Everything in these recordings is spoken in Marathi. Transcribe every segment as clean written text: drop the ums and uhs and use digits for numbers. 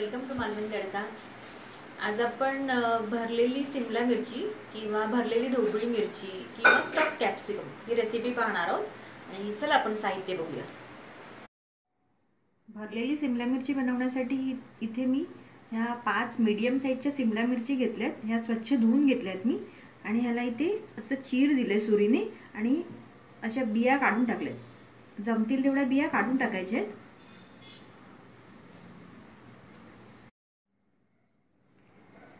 वेलकम टू मालवणी तडका। आज आपण भरलेली सिमला मिरची किंवा भरलेली ढोबळी मिरची किंवा स्टफ कॅप्सिकम ही रेसिपी पाहणार आहोत। आणि चला आपण साहित्य बघूया। भरलेली सिमला मिरची बनवण्यासाठी इथे मी ह्या 5 मीडियम साइजच्या सिमला मिरची घेतल्यात। ह्या स्वच्छ धुवून घेतल्यात मी आणि ह्याला इथे असं चीर दिले सुरीने आणि अशा बिया काढून टाकल्यात। जमतील तेवढ्या बिया काढून टाकायच्या आहेत।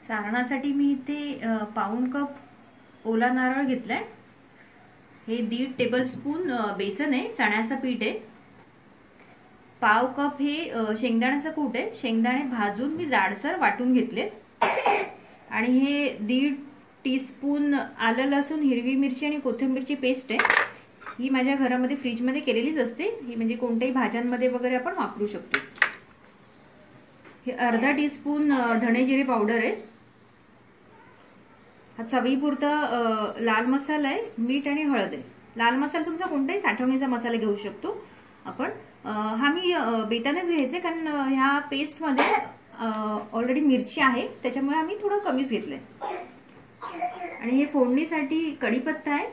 सारणासाठी मी इथे पाऊण कप ओला नारळ घेतलाय। हे 1.5 टेबलस्पून बेसन आहे, चण्याचं पीठ आहे। पाव कप हे शेंगदाण्याचं कूट आहे। शेंगदाणे भाजून मी जाडसर वाटून घेतले। आणि हे 1.5 टीस्पून आलं लसूण हिरवी मिरची आणि कोथिंबीरची पेस्ट आहे। ही माझ्या घरामध्ये फ्रीज मध्ये केलेलीच असते। ही म्हणजे कोणत्याही भाज्यांमध्ये वगैरे आपण वापरू शकतो। हे अर्धा टीस्पून धणे जिरे पावडर आहे। हा चवीपुरता लाल मसाला आहे, मीठ आणि हळद आहे। लाल मसाला तुमचा कोणताही साठवणीचा मसाला घेऊ शकतो आपण। हा मी बेतानेच घ्यायचे कारण ह्या पेस्ट मध्ये ऑलरेडी मिरची आहे, त्याच्यामुळे आम्ही थोडं कमीच घेतलंय। आणि हे फोडणीसाठी कढीपत्ता आहे,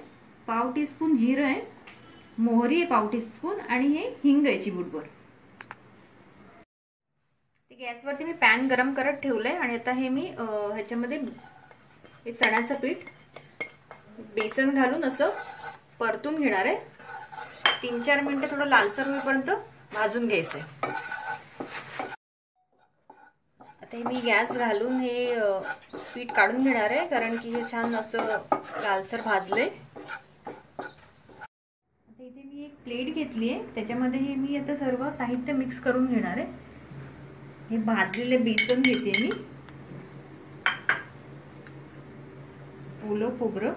पाव टीस्पून जिरं आहे, मोहरी आहे पाव टीस्पून आणि हे हिंग आहे चिमूटभर। गॅसवरती मी पॅन गरम करत ठेवलंय आणि आता हे मी ह्याच्यामध्ये हे चण्याचं पीठ बेसन घालून असं परतून घेणार आहे। 3-4 मिनिटं थोडं लालसर होईपर्यंत भाजून घ्यायचंय। आता हे मी गॅस घालून हे पीठ काढून घेणार आहे कारण की हे छान असं लालसर भाजलंय। आता इथे मी एक प्लेट घेतली आहे, त्याच्यामध्ये हे मी आता सर्व साहित्य मिक्स करून घेणार आहे। हे भाजलेले बेसन घेते मी, ओलं खोबरं,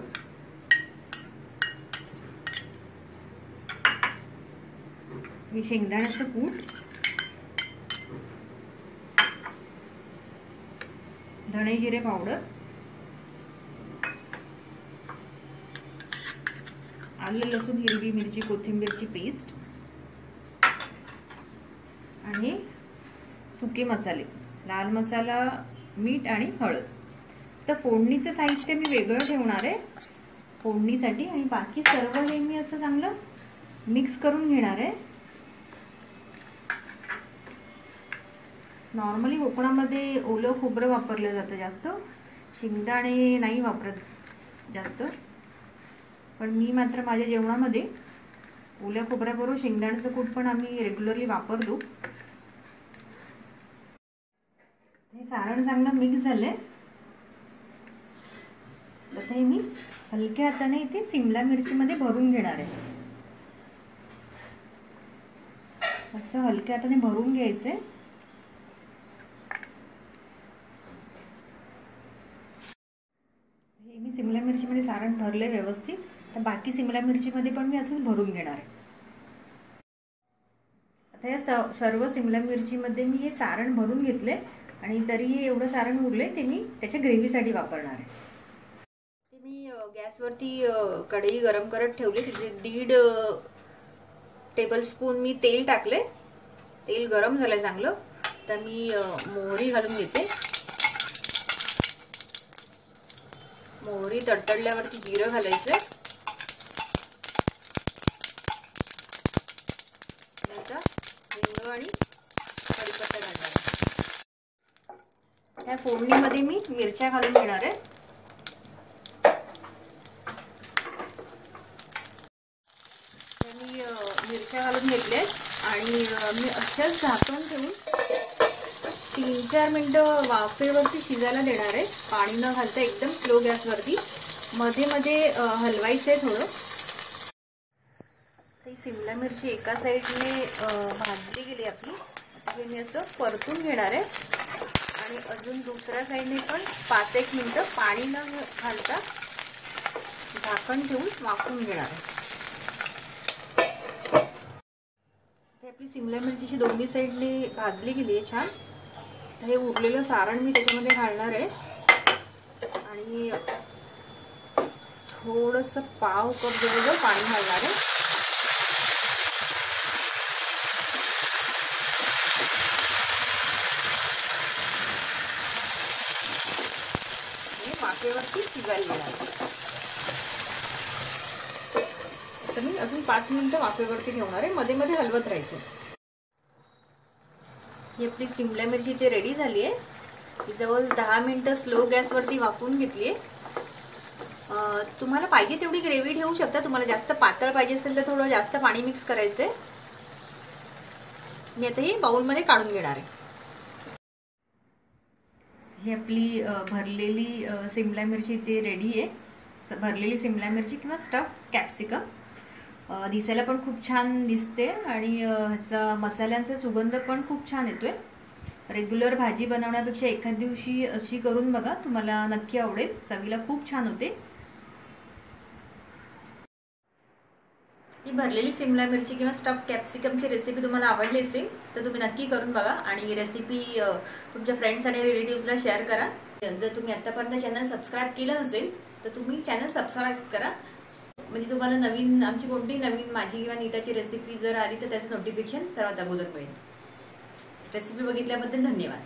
हे शेंगदाण्याचं कूट, धणे जिरे पावडर, आलं लसूण हिरवी मिरची कोथिंबीरची पेस्ट आणि सुके मसाले, लाल मसाला, मीठ आणि हळद। तर फोडणीचं साहित्य मी वेगळं ठेवणार आहे फोडणीसाठी आणि बाकी सर्व हे मी असं चांगलं मिक्स करून घेणार आहे। नॉर्मली कोकणामध्ये ओलं खोबरं वापरलं जातं जास्त, शेंगदाणे नाही वापरत जास्त, पण मी मात्र माझ्या जेवणामध्ये ओल्या खोबऱ्याबरोबर शेंगदाण्याचं कूट पण आम्ही रेग्युलरली वापरतो। हे सारण चांगलं मिक्स झालंय। आता हे मी हलक्या हाताने इथे सिमला मिरची मध्ये भरून घेणार आहे। असं हलक्या हाताने भरून घ्यायचंय। हे मी सिमला मिरची मध्ये सारण भरले व्यवस्थित, तर बाकी सिमला मिरची मध्ये पण मी असं भरून घेणार आहे। आता या सर्व सिमला मिरची मध्ये मी हे सारण भरून घेतले आणि तरीही एवढं सारण उरले ते मी त्याच्या ग्रेव्हीसाठी वापरणार आहे। मी गॅसवरती कढई गरम करत ठेवली, तिथे 1.5 टेबलस्पून मी तेल टाकले। तेल गरम झालंय चांगलं, तर मी मोहरी घालून घेते। मोहरी तडतडल्यावरती जिरं घालायचंय, आता हिंग आणि कढीपत्ता घालायचा। या फोडणीमध्ये मी मिरच्या घालून घेणार आहे। मिरच्या घालून घेतल्या आणि मी अशाच झाकण ठेवून 3-4 मिनिटं वाफेवरती शिजायला देणार आहे, पाणी न घालता एकदम स्लो गॅसवरती। मध्ये मध्ये हलवायचं आहे थोडं। ही सिमला मिरची एका साईडने भाजली गेली आपली, आता मी असं परतून घेणार आहे आणि अजून दुसऱ्या साईडने पण 5-1 मिनिटं पाणी न घालता झाकण ठेवून वाफवून घेणार आहे। आपली सिमला मिरचीची दोन्ही साईडने भाजली गेली आहे छान। हे उरलेलं सारण मी त्याच्यामध्ये घालणार आहे आणि थोडंसं पाव कप जवळ पाणी घालणार आहे। वाफेवरती शिजायला देणार. तर मी अजून 5 मिनिटं वाफेवरती ठेवणार आहे. मध्ये मध्ये हलवत राहायचं. ही आपली शिमला मिरची इथे रेडी झाली आहे. ही जवळ 10 मिनिटं स्लो गॅसवरती वाफवून घेतली आहे. तुम्हाला पाहिजे तेवढी ग्रेव्ही ठेवू शकता. तुम्हाला जास्त पातळ पाहिजे असेल तर थोडं जास्त पाणी मिक्स करायचंय. मी आता ही बाउलमध्ये काढून घेणार आहे. ही आपली भरलेली शिमला मिरची इथे रेडी आहे. भरलेली शिमला मिरची किंवा स्टफ कॅप्सिकम. दिसायला पण खूप छान दिसते आणि ह्याचा मसाल्यांचा सुगंध पण खूप छान येतोय. रेग्युलर भाजी बनवण्यापेक्षा एखाद दिवशी अशी करून बघा, तुम्हाला नक्की आवडेल. चवीला खूप छान होते. ही भरलेली शिमला मिरची किंवा स्टफ कॅप्सिकमची रेसिपी तुम्हाला आवडली असेल तर तुम्ही नक्की करून बघा आणि रेसिपी तुमच्या फ्रेंड्स आणि रिलेटिव्हजला शेअर करा. जर तुम्ही आतापर्यंत चॅनल सबस्क्राईब केलं नसेल तर तुम्ही चॅनल सबस्क्राईब करा, म्हणजे तुम्हाला नवीन आमची कोणती नवीन माझी किंवा नीताची रेसिपी जर आली तर त्याचं नोटिफिकेशन सर्वात अगोदर मिळेल. रेसिपी बघितल्याबद्दल धन्यवाद.